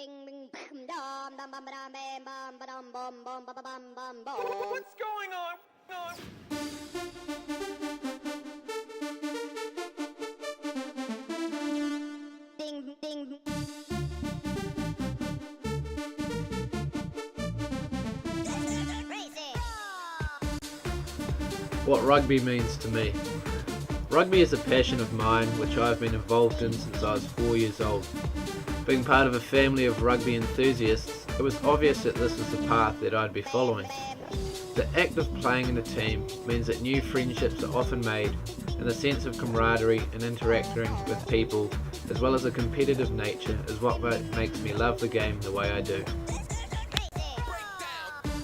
What's going on? What rugby means to me. Rugby is a passion of mine which I have been involved in since I was 4 years old. Being part of a family of rugby enthusiasts, it was obvious that this is the path that I'd be following. The act of playing in a team means that new friendships are often made, and the sense of camaraderie and interacting with people, as well as a competitive nature, is what makes me love the game the way I do.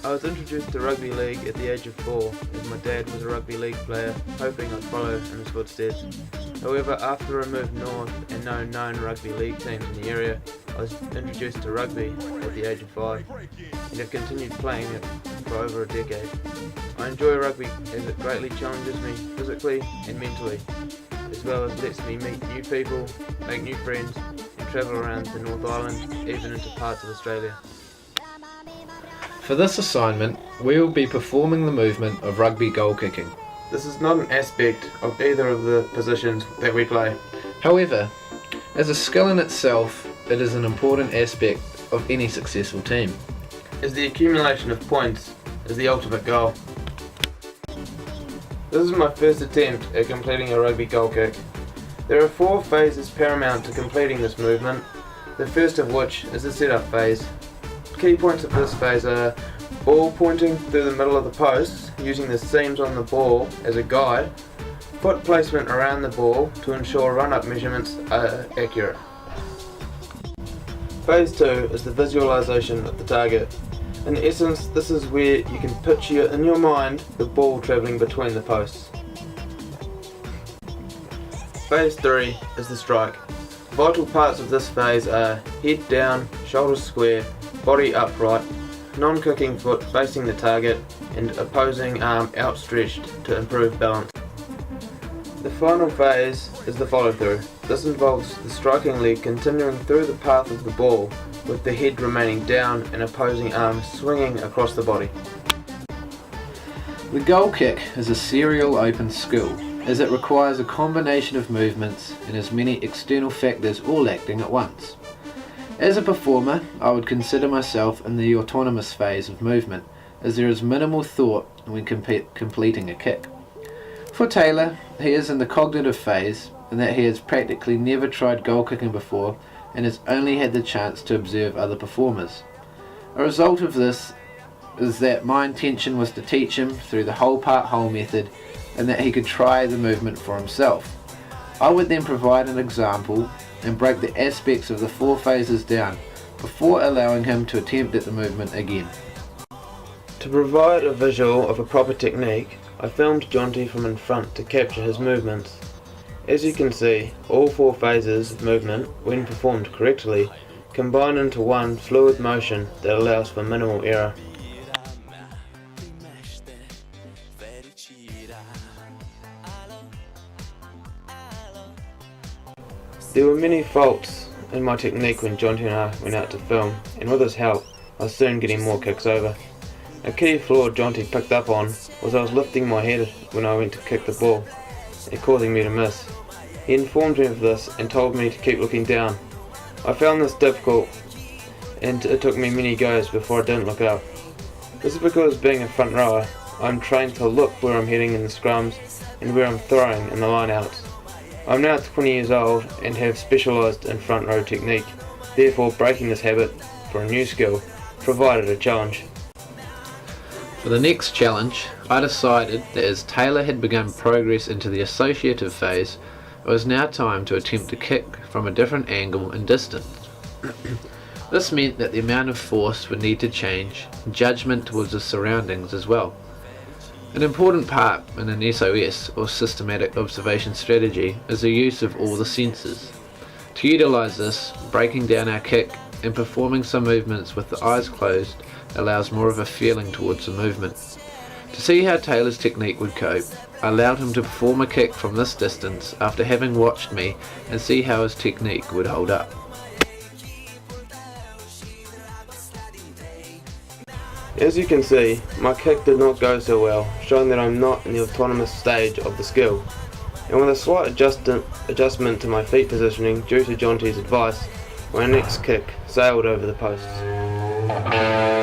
I was introduced to rugby league at the age of 4, as my dad was a rugby league player, hoping I'd follow in his footsteps. However, after I moved north and known rugby league teams in the area, I was introduced to rugby at the age of 5, and have continued playing it for over a decade. I enjoy rugby as it greatly challenges me physically and mentally, as well as lets me meet new people, make new friends, and travel around the North Island, even into parts of Australia. For this assignment, we will be performing the movement of rugby goal kicking. This is not an aspect of either of the positions that we play. However, as a skill in itself, it is an important aspect of any successful team. As the accumulation of points is the ultimate goal. This is my first attempt at completing a rugby goal kick. There are 4 phases paramount to completing this movement, the first of which is the setup phase. Key points of this phase are ball pointing through the middle of the posts, using the seams on the ball as a guide, foot placement around the ball to ensure run-up measurements are accurate. Phase 2 is the visualization of the target. In essence, this is where you can picture in your mind the ball travelling between the posts. Phase 3 is the strike. Vital parts of this phase are head down, shoulders square, body upright, non-kicking foot facing the target, and opposing arm outstretched to improve balance. The final phase is the follow-through. This involves the striking leg continuing through the path of the ball, with the head remaining down and opposing arm swinging across the body. The goal kick is a serial open skill, as it requires a combination of movements and as many external factors all acting at once. As a performer, I would consider myself in the autonomous phase of movement, as there is minimal thought when completing a kick. For Taylor, he is in the cognitive phase, in that he has practically never tried goal kicking before and has only had the chance to observe other performers. A result of this is that my intention was to teach him through the whole part whole method, and that he could try the movement for himself. I would then provide an example and break the aspects of the 4 phases down before allowing him to attempt at the movement again. To provide a visual of a proper technique, I filmed Jonty from in front to capture his movements. As you can see, all 4 phases of movement, when performed correctly, combine into one fluid motion that allows for minimal error. There were many faults in my technique when Jonty and I went out to film, and with his help, I was soon getting more kicks over. A key flaw Jonty picked up on was I was lifting my head when I went to kick the ball, and causing me to miss. He informed me of this and told me to keep looking down. I found this difficult, and it took me many goes before I didn't look up. This is because, being a front rower, I'm trained to look where I'm heading in the scrums and where I'm throwing in the line-outs. I'm now 20 years old and have specialised in front row technique, therefore breaking this habit for a new skill provided a challenge. For the next challenge, I decided that as Taylor had begun progress into the associative phase, it was now time to attempt to kick from a different angle and distance. This meant that the amount of force would need to change, and judgment towards the surroundings as well. An important part in an SOS, or systematic observation strategy, is the use of all the senses. To utilise this, breaking down our kick and performing some movements with the eyes closed allows more of a feeling towards the movement. To see how Taylor's technique would cope, I allowed him to perform a kick from this distance after having watched me and see how his technique would hold up. As you can see, my kick did not go so well, showing that I'm not in the autonomous stage of the skill. And with a slight adjustment to my feet positioning due to Jonty's advice, my next kick sailed over the posts.